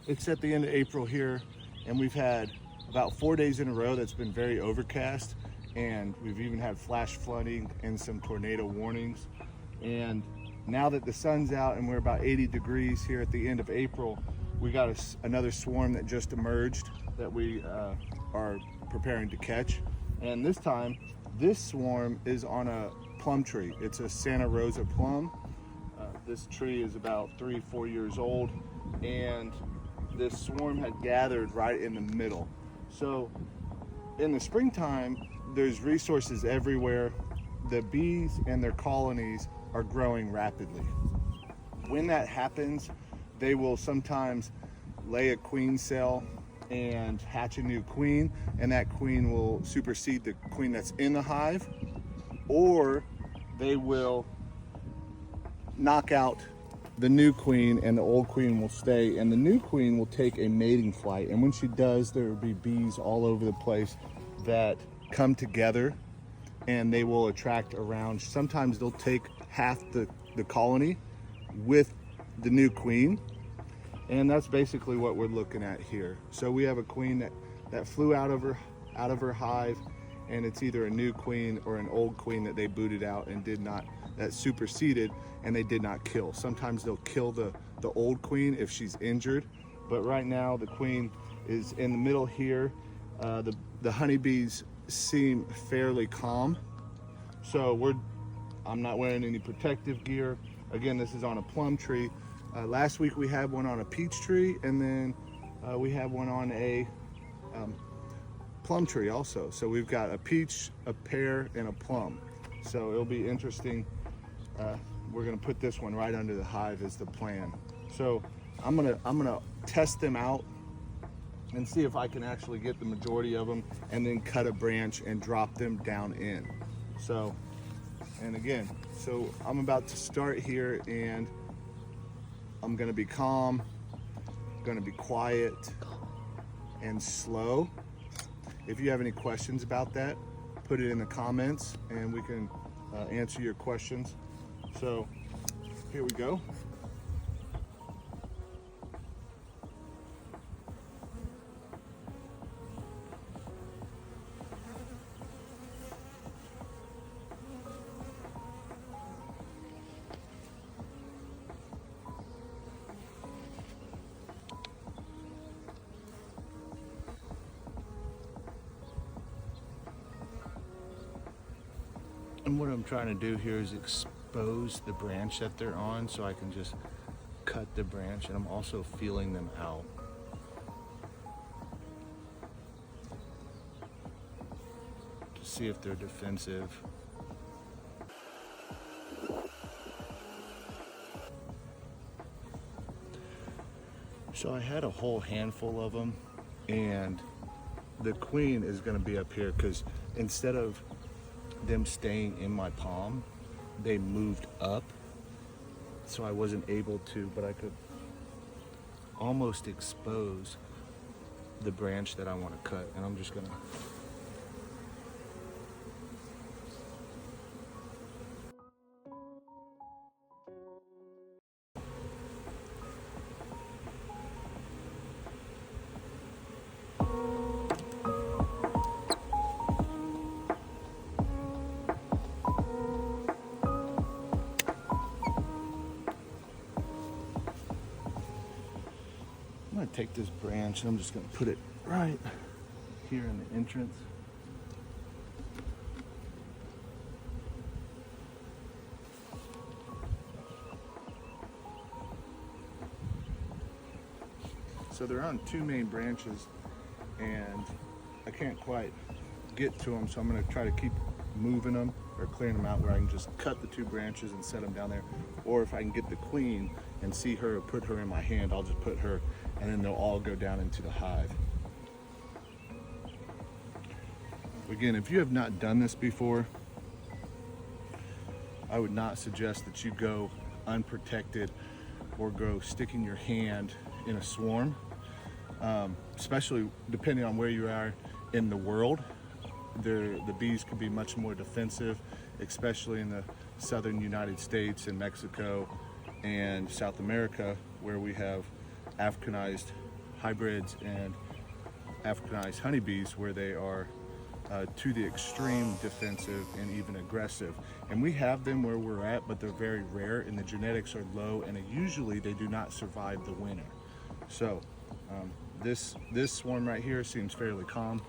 It's at the end of April here, and we've had about 4 days in a row that's been very overcast, and we've even had flash flooding and some tornado warnings. And now that the sun's out and we're about 80 degrees here at the end of April, we got another swarm that just emerged that we are preparing to catch. And this time, this swarm is on a plum tree. It's a Santa Rosa plum. This tree is about 3-4 years old, and this swarm had gathered right in the middle. So in the springtime, there's resources everywhere. The bees and their colonies are growing rapidly. When that happens, they will sometimes lay a queen cell and hatch a new queen, and that queen will supersede the queen that's in the hive, or they will knock out the new queen and the old queen will stay, and the new queen will take a mating flight. And when she does, there will be bees all over the place that come together and they will attract around. Sometimes they'll take half the colony with the new queen, and that's basically what we're looking at here. So we have a queen that flew out of her hive, and it's either a new queen or an old queen that they booted out and that superseded, and they did not kill. Sometimes they'll kill the old queen if she's injured, but right now the queen is in the middle here. The honeybees seem fairly calm, so I'm not wearing any protective gear. Again, this is on a plum tree. Last week we had one on a peach tree, and then we had one on a plum tree also. So we've got a peach, a pear, and a plum. So it'll be interesting. We're gonna put this one right under the hive is the plan. So I'm gonna test them out and see if I can actually get the majority of them, and then cut a branch and drop them down in. So, and again, so I'm about to start here, and I'm gonna be calm, gonna be quiet and slow. If you have any questions about that, put it in the comments and we can answer your questions. So here we go. And what I'm trying to do here is expose the branch that they're on, so I can just cut the branch, and I'm also feeling them out. To see if they're defensive. So I had a whole handful of them, and the queen is going to be up here because instead of them staying in my palm, they moved up, so I wasn't able to, but I could almost expose the branch that I want to cut, and I'm just gonna take this branch and I'm just going to put it right here in the entrance. So they're on two main branches and I can't quite get to them, so I'm going to try to keep moving them or clearing them out where I can just cut the two branches and set them down there. Or if I can get the queen and see her, put her in my hand, I'll just put her, and then they'll all go down into the hive. Again, if you have not done this before, I would not suggest that you go unprotected or go sticking your hand in a swarm, especially depending on where you are in the world. The bees could be much more defensive, especially in the southern United States and Mexico and South America, where we have Africanized hybrids and Africanized honeybees, where they are to the extreme defensive and even aggressive. And we have them where we're at, but they're very rare and the genetics are low, and usually they do not survive the winter. So this swarm right here seems fairly calm.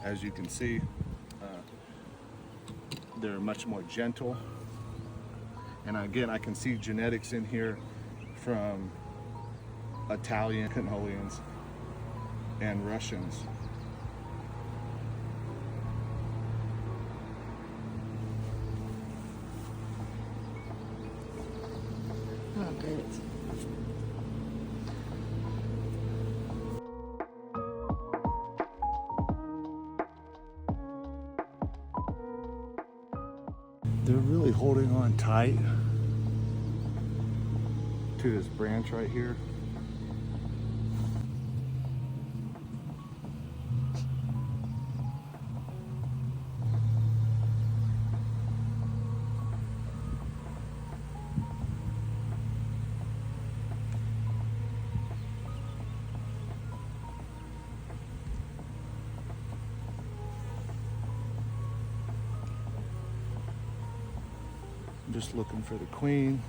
As you can see, they're much more gentle. And again, I can see genetics in here from Italian Mongolians and Russians. Oh, great. They're really holding on tight to this branch right here. I'm just looking for the queen.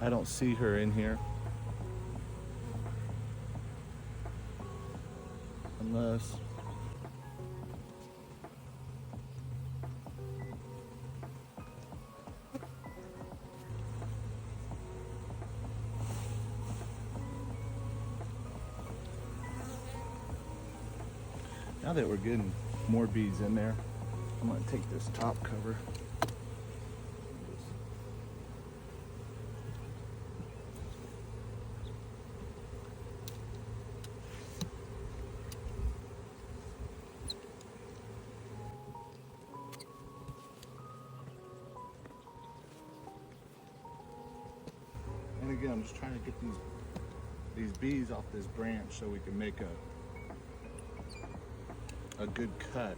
I don't see her in here. Unless... Now that we're getting more bees in there, I'm going to take this top cover. And again, I'm just trying to get these bees off this branch so we can make a good cut.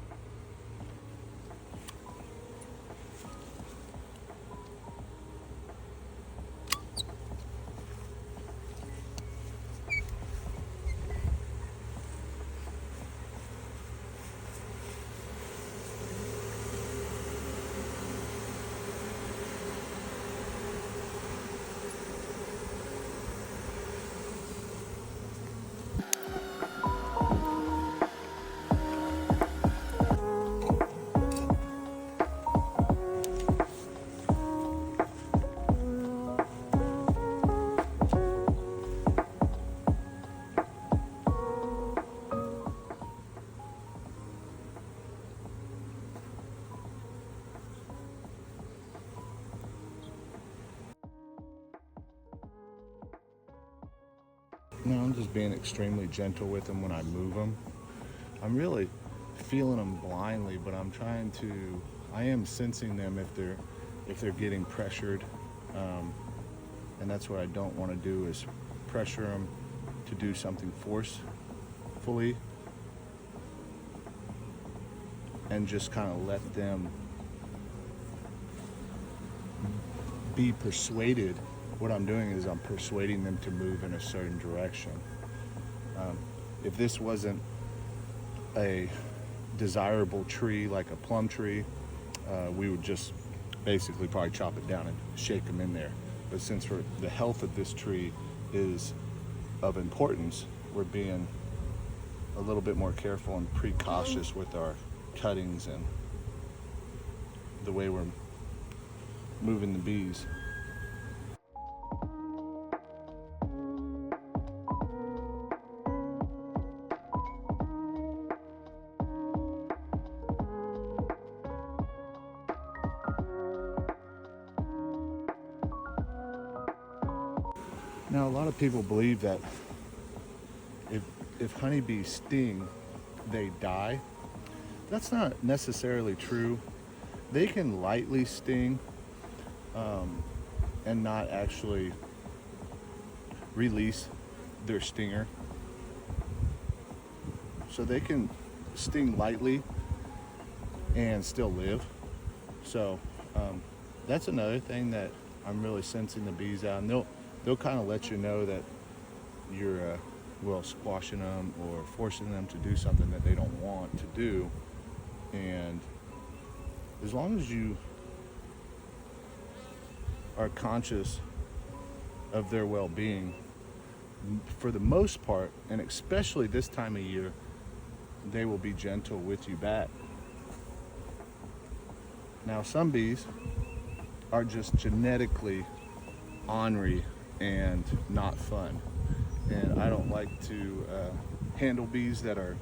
No, I'm just being extremely gentle with them when I move them. I'm really feeling them blindly, but I am sensing them if they're getting pressured. And that's what I don't want to do, is pressure them to do something forcefully and just kind of let them be persuaded. What I'm doing is I'm persuading them to move in a certain direction. If this wasn't a desirable tree like a plum tree, we would just basically probably chop it down and shake them in there. But since the health of this tree is of importance, we're being a little bit more careful and precautious with our cuttings and the way we're moving the bees. Now, a lot of people believe that if honeybees sting, they die. That's not necessarily true. They can lightly sting, and not actually release their stinger. So they can sting lightly and still live. So that's another thing that I'm really sensing the bees out, and they'll kind of let you know that you're well, squashing them or forcing them to do something that they don't want to do. And as long as you are conscious of their well-being, for the most part, and especially this time of year, they will be gentle with you back. Now, some bees are just genetically ornery and not fun, and I don't like to handle bees that are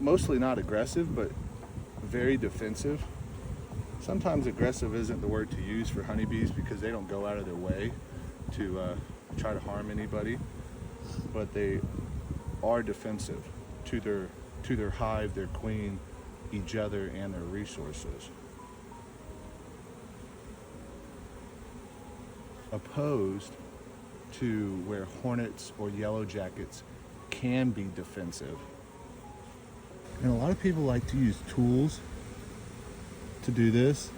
mostly not aggressive but very defensive. Sometimes aggressive isn't the word to use for honeybees because they don't go out of their way to try to harm anybody, but they are defensive to their hive, their queen, each other, and their resources. Opposed to where hornets or yellow jackets can be defensive. And a lot of people like to use tools to do this.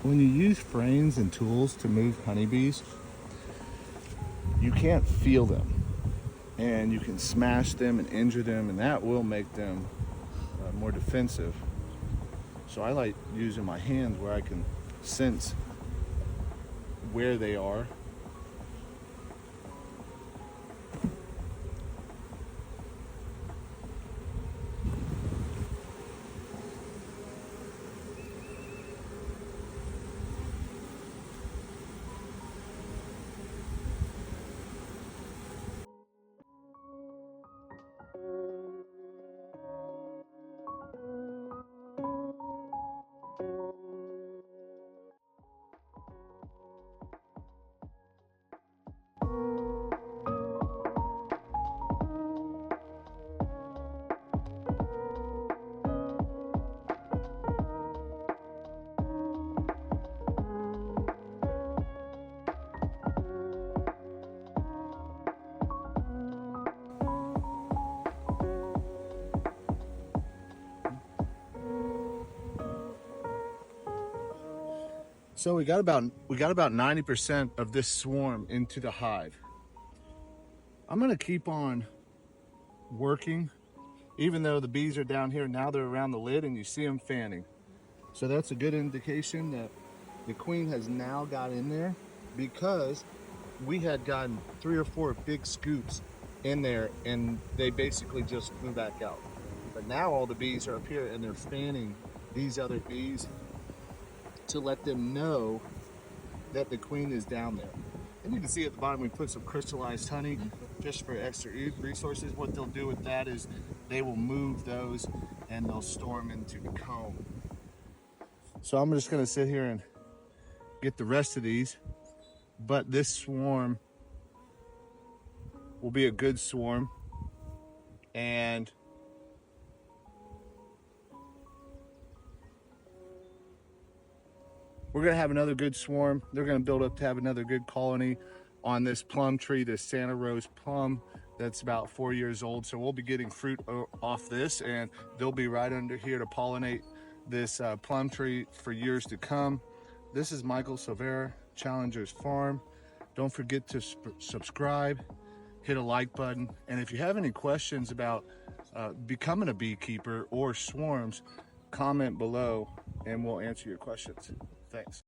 When you use frames and tools to move honeybees, you can't feel them, and you can smash them and injure them, and that will make them more defensive. So I like using my hands where I can sense where they are. So we got about 90% of this swarm into the hive. I'm gonna keep on working, even though the bees are down here. Now they're around the lid and you see them fanning. So that's a good indication that the queen has now got in there, because we had gotten 3 or 4 big scoops in there and they basically just flew back out. But now all the bees are up here and they're fanning these other bees to let them know that the queen is down there. And you can see at the bottom we put some crystallized honey just for extra resources. What they'll do with that is they will move those and they'll store them into the comb. So I'm just gonna sit here and get the rest of these, but this swarm will be a good swarm, and we're gonna have another good swarm. They're gonna build up to have another good colony on this plum tree, this Santa Rose plum that's about 4 years old. So we'll be getting fruit off this, and they'll be right under here to pollinate this plum tree for years to come. This is Michael Silvera, Challenger's Farm. Don't forget to subscribe, hit a like button, and if you have any questions about becoming a beekeeper or swarms, comment below and we'll answer your questions. Thanks.